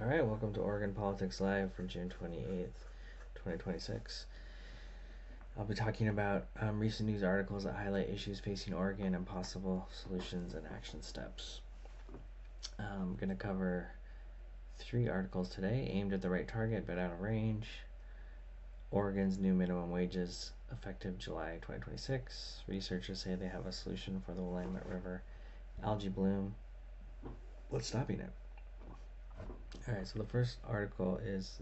All right, welcome to Oregon Politics Live for June 28th, 2026. I'll be talking about recent news articles that highlight issues facing Oregon and possible solutions and action steps. I'm going to cover 3 articles today aimed at the right target but out of range. Oregon's new minimum wages effective July 2026. Researchers say they have a solution for the Willamette River algae bloom. What's stopping it? Alright, so the first article is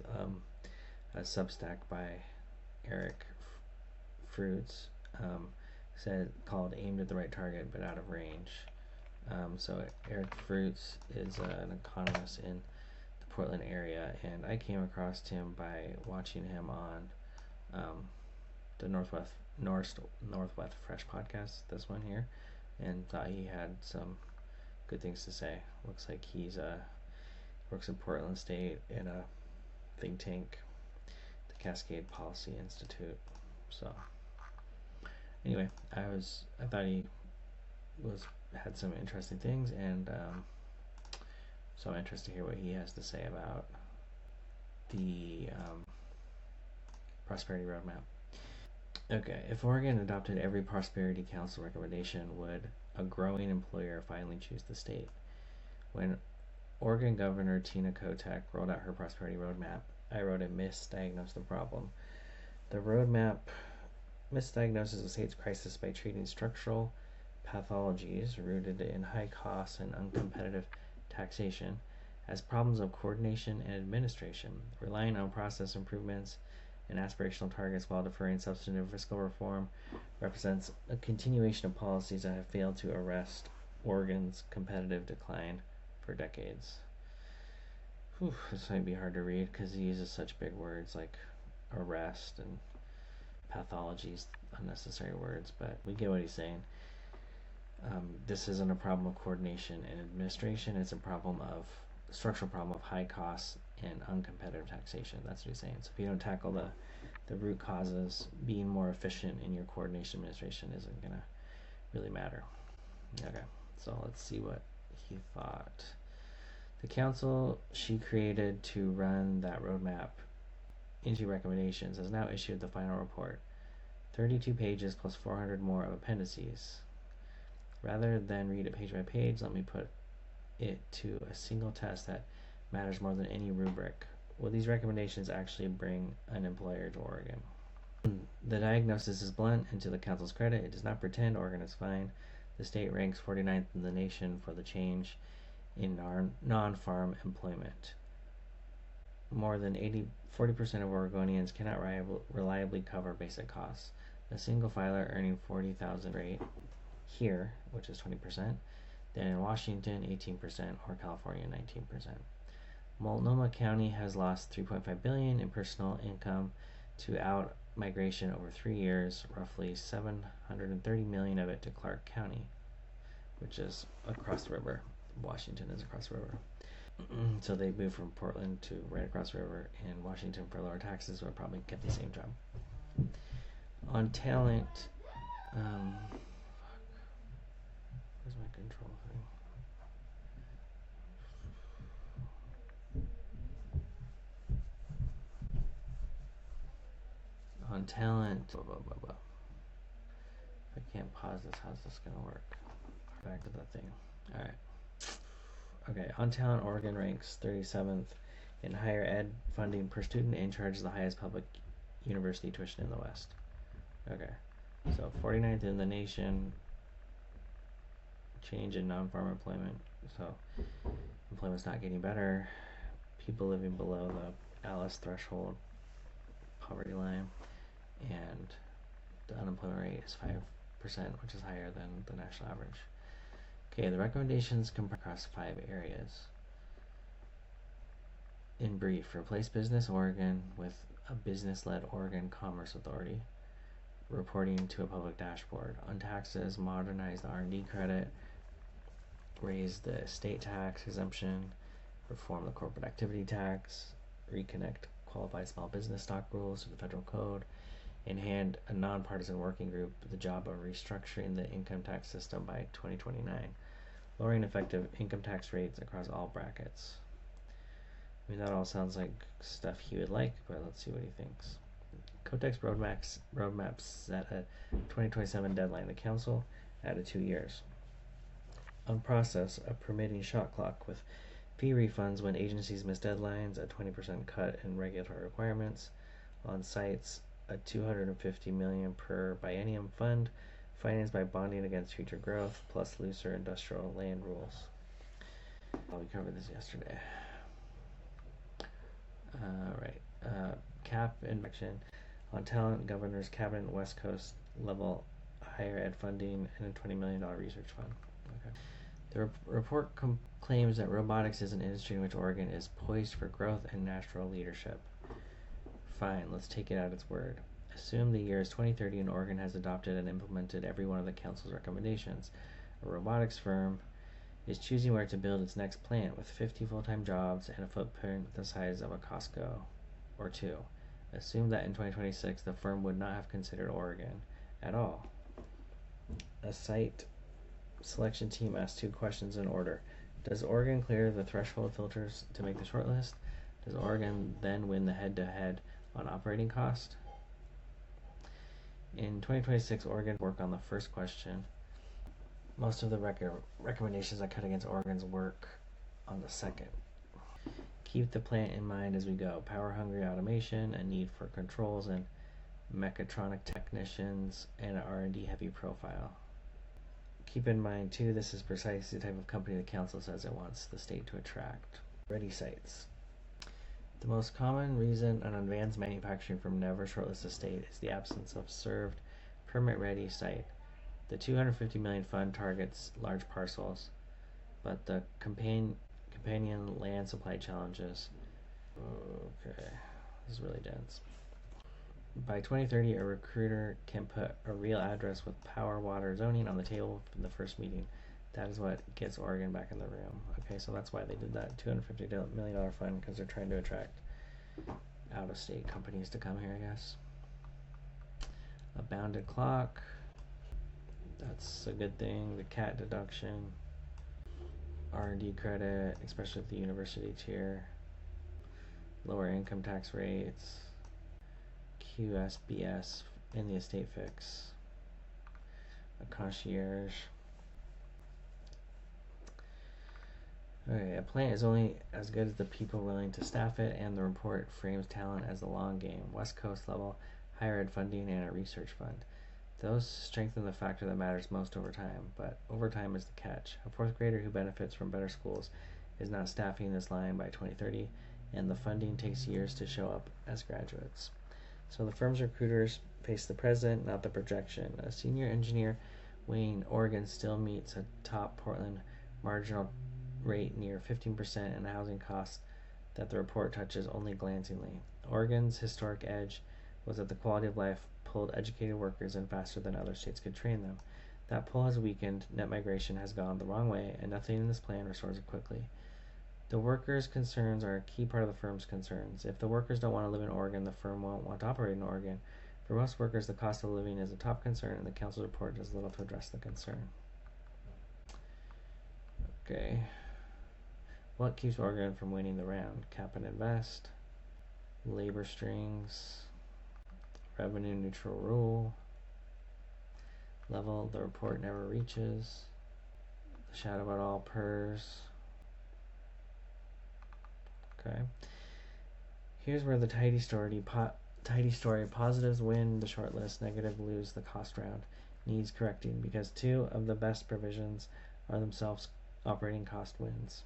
a Substack by Eric Fruits, said called "Aimed at the Right Target but Out of Range." So Eric Fruits is an economist in the Portland area, and I came across him by watching him on the Northwest Fresh podcast, this one here, and thought he had some good things to say. Looks like he's works in Portland State in a think tank, the Cascade Policy Institute. So anyway, I thought he had some interesting things, and so I'm interested to hear what he has to say about the Prosperity Roadmap. Okay, if Oregon adopted every Prosperity Council recommendation, would a growing employer finally choose the state? When Oregon Governor Tina Kotek rolled out her Prosperity Roadmap, I wrote it misdiagnosed the problem. The roadmap misdiagnoses the state's crisis by treating structural pathologies rooted in high costs and uncompetitive taxation as problems of coordination and administration, relying on process improvements and aspirational targets while deferring substantive fiscal reform represents a continuation of policies that have failed to arrest Oregon's competitive decline for decades. This might be hard to read because he uses such big words like arrest and pathologies, unnecessary words, but we get what he's saying. This isn't a problem of coordination and administration, it's a structural problem of high costs and uncompetitive taxation. That's what he's saying. So if you don't tackle the root causes, being more efficient in your coordination administration isn't going to really matter. Okay, so let's see what he thought. The council she created to run that roadmap into recommendations has now issued the final report, 32 pages plus 400 more of appendices. Rather than read it page by page, let me put it to a single test that matters more than any rubric. Will these recommendations actually bring an employer to Oregon? The diagnosis is blunt, and to the council's credit, it does not pretend Oregon is fine. The state ranks 49th in the nation for the change in non-farm employment. More than 40% of Oregonians cannot reliably cover basic costs. A single filer earning $40,000 rate here, which is 20%, then in Washington 18%, or California 19%. Multnomah County has lost $3.5 billion in personal income to out-migration over 3 years, roughly $730 million of it to Clark County, which is across the river. Washington is across the river. So they moved from Portland to right across the river in Washington for lower taxes, but probably kept the same job. On talent, where's my control thing? On talent, blah, blah, blah, blah. If I can't pause this, how's this gonna work? Back to that thing. Alright. Okay, on talent, Oregon ranks 37th in higher ed funding per student and charges the highest public university tuition in the West. Okay, so 49th in the nation, change in non-farm employment. So employment's not getting better. People living below the ALICE threshold, poverty line, and the unemployment rate is 5%, which is higher than the national average. Okay, the recommendations come across 5 areas. In brief, replace Business Oregon with a business-led Oregon Commerce Authority, reporting to a public dashboard. On taxes, modernize the R&D credit, raise the estate tax exemption, reform the corporate activity tax, reconnect qualified small business stock rules to the federal code, and hand a nonpartisan working group the job of restructuring the income tax system by 2029, lowering effective income tax rates across all brackets. I mean, that all sounds like stuff he would like, but let's see what he thinks. Kotek's roadmap set a 2027 deadline. The council added 2 years. On process, a permitting shot clock with fee refunds when agencies miss deadlines, a 20% cut in regulatory requirements. On sites, a $250 million per biennium fund financed by bonding against future growth, plus looser industrial land rules. Oh, we covered this yesterday. Cap injection on talent, governor's cabinet, West Coast level higher ed funding, and a $20 million research fund. Okay. The report claims that robotics is an industry in which Oregon is poised for growth and natural leadership. Fine, let's take it at its word. Assume the year is 2030 and Oregon has adopted and implemented every one of the council's recommendations. A robotics firm is choosing where to build its next plant with 50 full-time jobs and a footprint the size of a Costco or two. Assume that in 2026 the firm would not have considered Oregon at all. A site selection team asks 2 questions in order. Does Oregon clear the threshold filters to make the shortlist? Does Oregon then win the head-to-head on operating cost? In 2026, Oregon work on the first question. Most of the recommendations that cut against Oregon's work on the second. Keep the plant in mind as we go. Power-hungry automation, a need for controls and mechatronic technicians, and an R&D heavy profile. Keep in mind, too, this is precisely the type of company the council says it wants the state to attract. Ready sites. The most common reason an advanced manufacturing firm never shortlists a state is the absence of served, permit-ready site. The $250 million fund targets large parcels, but the companion land supply challenges. Okay, this is really dense. By 2030, a recruiter can put a real address with power, water, zoning on the table from the first meeting. That is what gets Oregon back in the room. Okay, so that's why they did that $250 million fund, because they're trying to attract out-of-state companies to come here, I guess. A bounded clock. That's a good thing. The CAT deduction. R&D credit, especially at the university tier. Lower income tax rates. QSBS in the estate fix. A concierge. Okay, a plant is only as good as the people willing to staff it, and the report frames talent as the long game. West Coast level higher ed funding and a research fund. Those strengthen the factor that matters most over time, but overtime is the catch. A 4th grader who benefits from better schools is not staffing this line by 2030, and the funding takes years to show up as graduates. So the firm's recruiters face the present, not the projection. A senior engineer weighing Oregon still meets a top Portland marginal rate near 15% and a housing cost that the report touches only glancingly. Oregon's historic edge was that the quality of life pulled educated workers in faster than other states could train them. That pull has weakened, net migration has gone the wrong way, and nothing in this plan restores it quickly. The workers' concerns are a key part of the firm's concerns. If the workers don't want to live in Oregon, the firm won't want to operate in Oregon. For most workers, the cost of living is a top concern, and the council's report does little to address the concern. Okay. What keeps Oregon from winning the round? Cap and invest, labor strings, revenue neutral rule, level the report never reaches, the shadow about all PERS. Okay. Here's where the tidy story, positives win the shortlist, negative lose the cost round, needs correcting because 2 of the best provisions are themselves operating cost wins.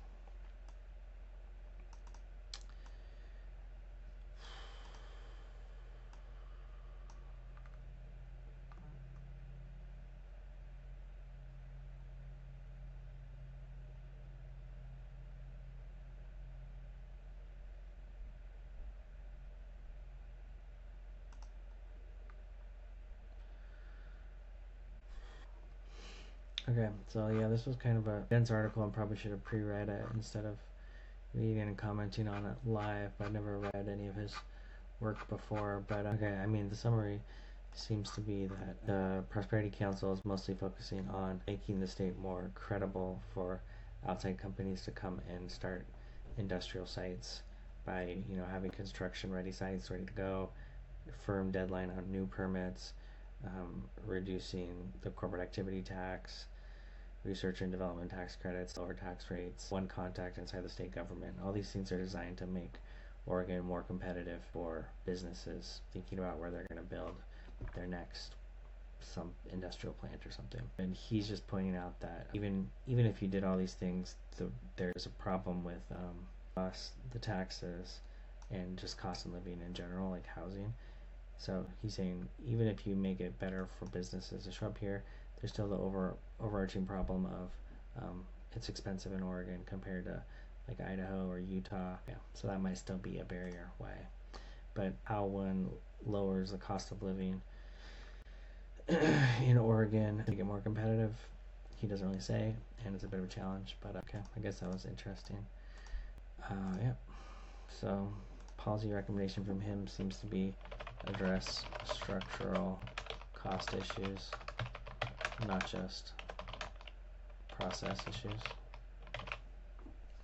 Okay, so yeah, this was kind of a dense article and probably should have pre-read it instead of reading and commenting on it live. I've never read any of his work before, but okay, I mean, the summary seems to be that the Prosperity Council is mostly focusing on making the state more credible for outside companies to come and start industrial sites. by having construction ready sites ready to go, firm deadline on new permits, reducing the corporate activity tax, research and development tax credits, lower tax rates, one contact inside the state government. All these things are designed to make Oregon more competitive for businesses thinking about where they're going to build their next some industrial plant or something. And he's just pointing out that even if you did all these things, there's a problem with the taxes and just cost of living in general, like housing. So he's saying even if you make it better for businesses to show up here, there's still the overarching problem of it's expensive in Oregon compared to like Idaho or Utah. Yeah, so that might still be a barrier. Why? But how one lowers the cost of living in Oregon to get more competitive, he doesn't really say, and it's a bit of a challenge. But okay, I guess that was interesting. Yeah. So policy recommendation from him seems to be address structural cost issues, not just process issues,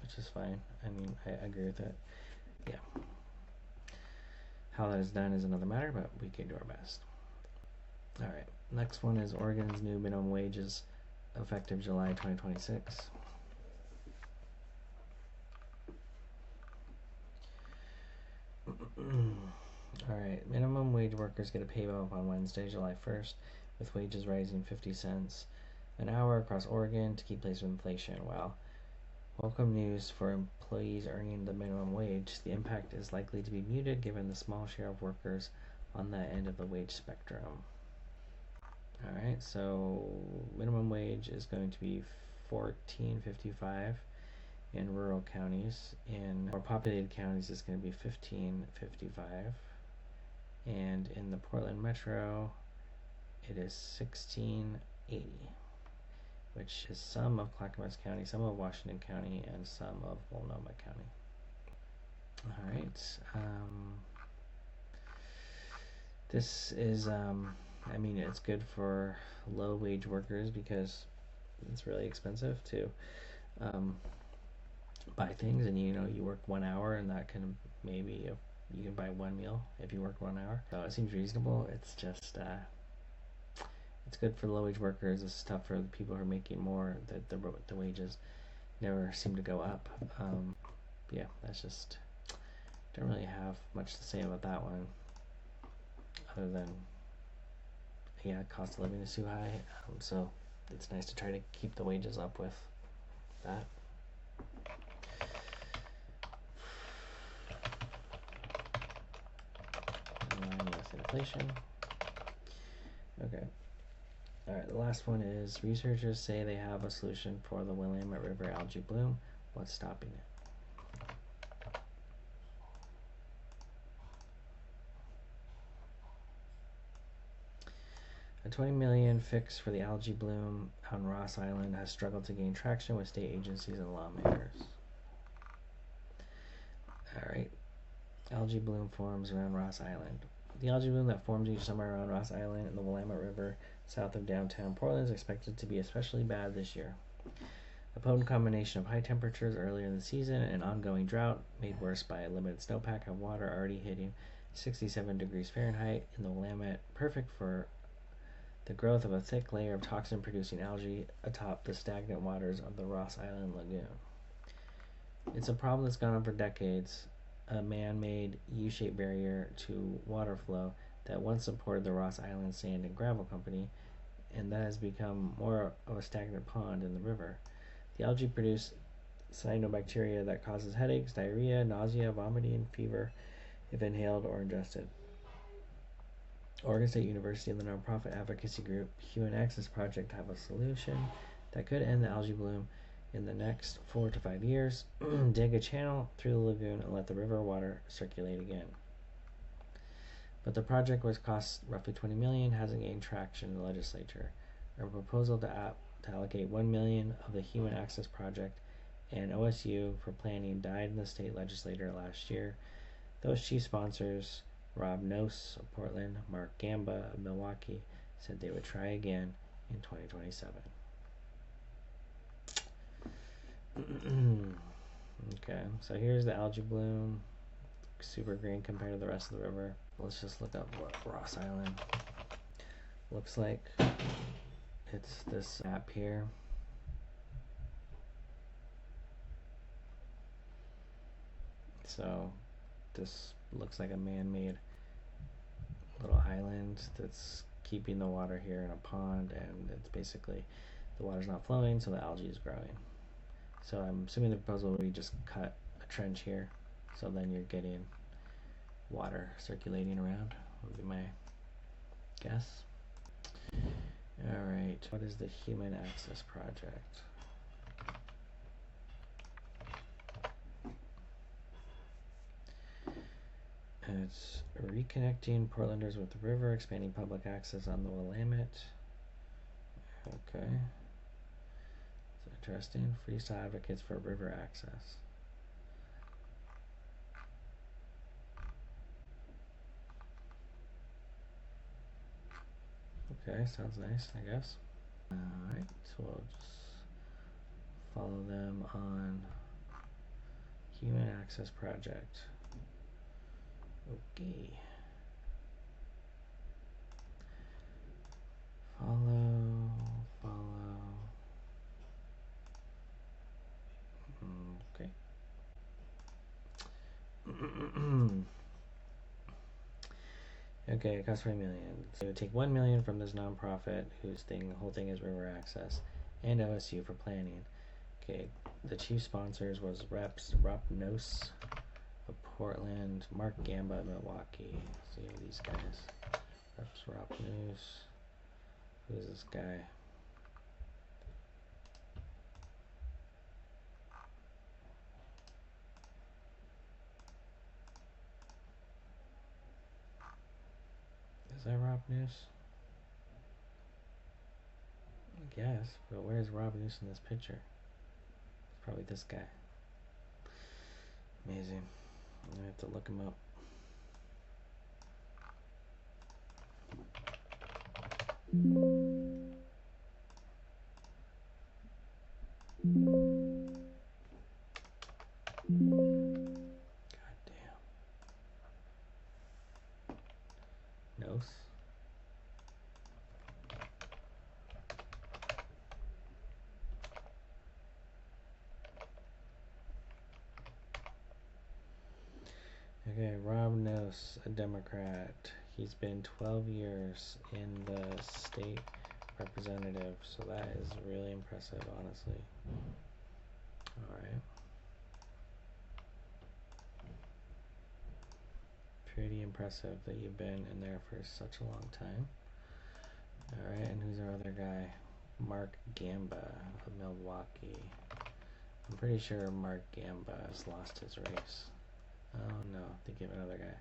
which is fine. I mean, I agree with it. Yeah. How that is done is another matter, but we can do our best. All right. Next one is Oregon's new minimum wages effective July 2026. Alright, minimum wage workers get a pay bump on Wednesday, July 1st, with wages rising 50 cents an hour across Oregon to keep pace with inflation. While welcome news for employees earning the minimum wage, the impact is likely to be muted given the small share of workers on that end of the wage spectrum. Alright, so minimum wage is going to be $14.55 in rural counties. In more populated counties, it's going to be $15.55. And in the Portland metro, it is $16.80, which is some of Clackamas County, some of Washington County, and some of Multnomah County. All right. This is, I mean, it's good for low wage workers because it's really expensive to buy things, and you work 1 hour, and that can maybe you can buy one meal if you work 1 hour. So it seems reasonable. It's just it's good for low wage workers. It's tough for the people who are making more. The wages never seem to go up. Yeah, that's just don't really have much to say about that one, other than cost of living is too high. So it's nice to try to keep the wages up with that. With inflation. Okay. Alright, the last one is researchers say they have a solution for the Willamette River algae bloom. What's stopping it? A $20 million fix for the algae bloom on Ross Island has struggled to gain traction with state agencies and lawmakers. Alright. Algae bloom forms around Ross Island. The algae bloom that forms each summer around Ross Island and the Willamette River south of downtown Portland is expected to be especially bad this year. A potent combination of high temperatures earlier in the season and ongoing drought, made worse by a limited snowpack of water already hitting 67 degrees Fahrenheit in the Willamette, perfect for the growth of a thick layer of toxin-producing algae atop the stagnant waters of the Ross Island lagoon. It's a problem that's gone on for decades. A man-made U-shaped barrier to water flow that once supported the Ross Island Sand and Gravel Company, and that has become more of a stagnant pond in the river. The algae produce cyanobacteria that causes headaches, diarrhea, nausea, vomiting, fever if inhaled or ingested. Oregon State University and the nonprofit advocacy group Human Access Project have a solution that could end the algae bloom in the next 4 to 5 years. Dig a channel through the lagoon and let the river water circulate again. But the project, which costs roughly $20 million, hasn't gained traction in the legislature. A proposal to allocate $1 million of the Human Access Project and OSU for planning died in the state legislature last year. Those chief sponsors, Rob Nose of Portland, Mark Gamba of Milwaukee, said they would try again in 2027. Okay, so here's the algae bloom. super green compared to the rest of the river. Let's just look up what Ross Island looks like. It's this map here. So this looks like a man-made little island that's keeping the water here in a pond, and it's basically the water's not flowing, so the algae is growing. So I'm assuming the proposal would be just cut a trench here, so then you're getting water circulating around, would be my guess. Alright, what is the Human Access Project? It's reconnecting Portlanders with the river, expanding public access on the Willamette. Okay. It's interesting. Freestyle advocates for river access. Okay, sounds nice, I guess. Alright, so we'll just follow them on Human Access Project. Okay. Follow. Okay. Okay, it costs $3 million. So it would take $1 million from this nonprofit whose whole thing is river access, and OSU for planning. Okay, the chief sponsors was Rapnos of Portland, Mark Gamba of Milwaukee. See these guys. Rapnos. Who is this guy? Is that Rapnos? I guess, but where's Rapnos in this picture? It's probably this guy. Amazing. I'm gonna have to look him up. God damn. Nos. Okay, Rob Nos, a Democrat. He's been 12 years in the state representative, so that is really impressive, honestly. Alright. Pretty impressive that you've been in there for such a long time. Alright, and who's our other guy? Mark Gamba of Milwaukee. I'm pretty sure Mark Gamba has lost his race. Oh no, they give another guy.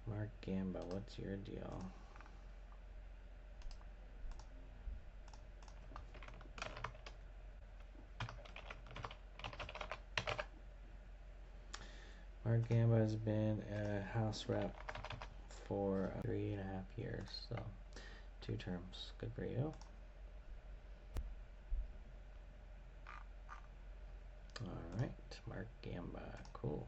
Mark Gamba, what's your deal? Mark Gamba has been a House rep for 3.5 years, so 2 terms. Good for you. Alright, Mark Gamba, cool.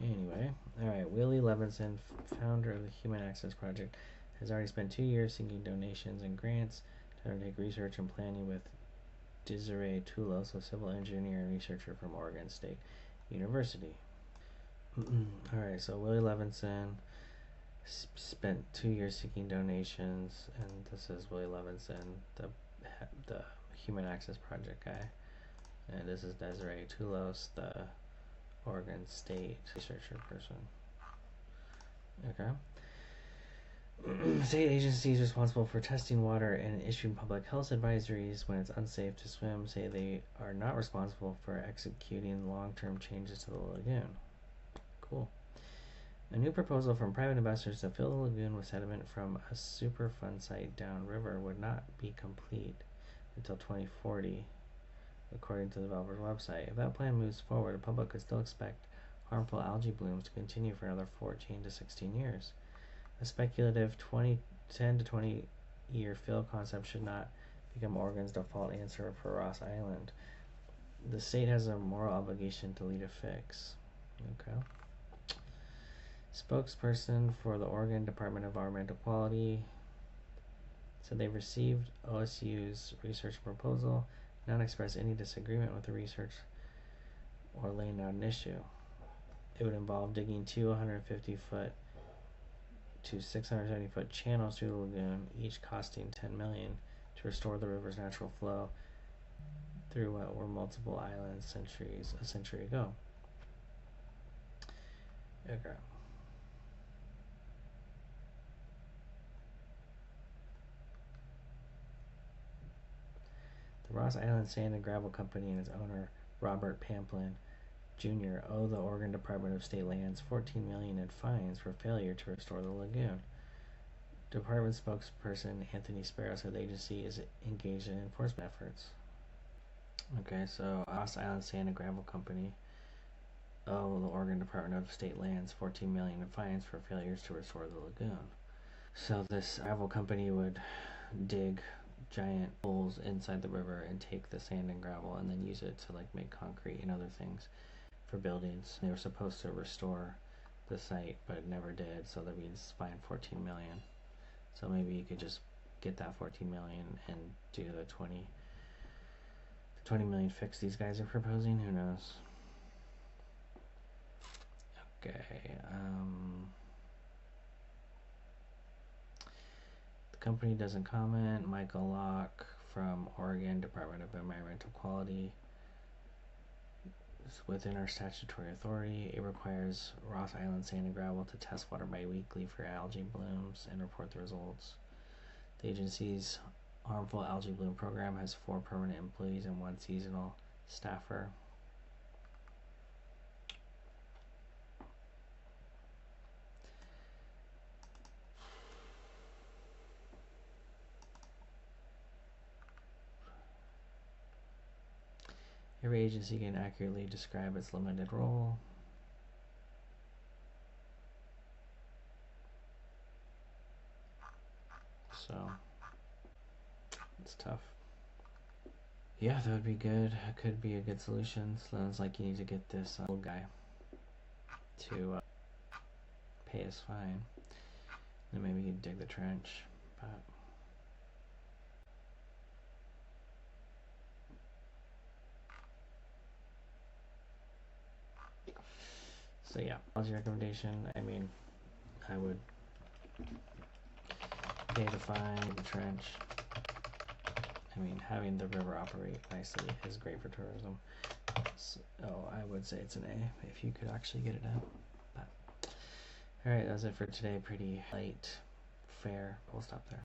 Anyway, alright, Willie Levinson, founder of the Human Access Project, has already spent 2 years seeking donations and grants to undertake research and planning with Desiree Toulos, a civil engineer and researcher from Oregon State University. Alright, so Willie Levinson spent 2 years seeking donations, and this is Willie Levinson, the Human Access Project guy, and this is Desiree Toulos, the Oregon State researcher person. Okay. State agencies responsible for testing water and issuing public health advisories when it's unsafe to swim say they are not responsible for executing long-term changes to the lagoon. Cool. A new proposal from private investors to fill the lagoon with sediment from a Superfund site downriver would not be complete until 2040, according to the developer's website. If that plan moves forward, the public could still expect harmful algae blooms to continue for another 14 to 16 years. A speculative 10 to 20 year fill concept should not become Oregon's default answer for Ross Island. The state has a moral obligation to lead a fix. Okay. Spokesperson for the Oregon Department of Environmental Quality said they received OSU's research proposal, not expressed any disagreement with the research or laying out an issue. It would involve digging 250-foot to 670-foot channels through the lagoon, each costing $10 million to restore the river's natural flow through what were multiple islands a century ago. Okay. The Ross Island Sand and Gravel Company and its owner, Robert Pamplin Jr., owe the Oregon Department of State Lands $14 million in fines for failure to restore the lagoon. Department spokesperson Anthony Sparrow said the agency is engaged in enforcement efforts. Okay, so Ross Island Sand and Gravel Company owe the Oregon Department of State Lands $14 million in fines for failures to restore the lagoon. So this gravel company would dig giant holes inside the river and take the sand and gravel and then use it to like make concrete and other things for buildings. They were supposed to restore the site, but it never did, so that means fined $14 million. So maybe you could just get that $14 million and do the 20 million fix these guys are proposing. Who knows? Okay. The company doesn't comment. Michael Locke from Oregon Department of Environmental Quality. Within our statutory authority, it requires Ross Island Sand and Gravel to test water bi-weekly for algae blooms and report the results. The agency's harmful algae bloom program has 4 permanent employees and 1 seasonal staffer. Every agency can accurately describe its limited role. So, it's tough. Yeah, that would be good. It could be a good solution. Sounds like you need to get this old guy to pay his fine. Then maybe you can dig the trench. But so yeah, policy recommendation. I mean, I would pay the fine, dig the trench. I mean, having the river operate nicely is great for tourism. So I would say it's an A if you could actually get it done. But all right, that's it for today. Pretty light, fair. We'll stop there.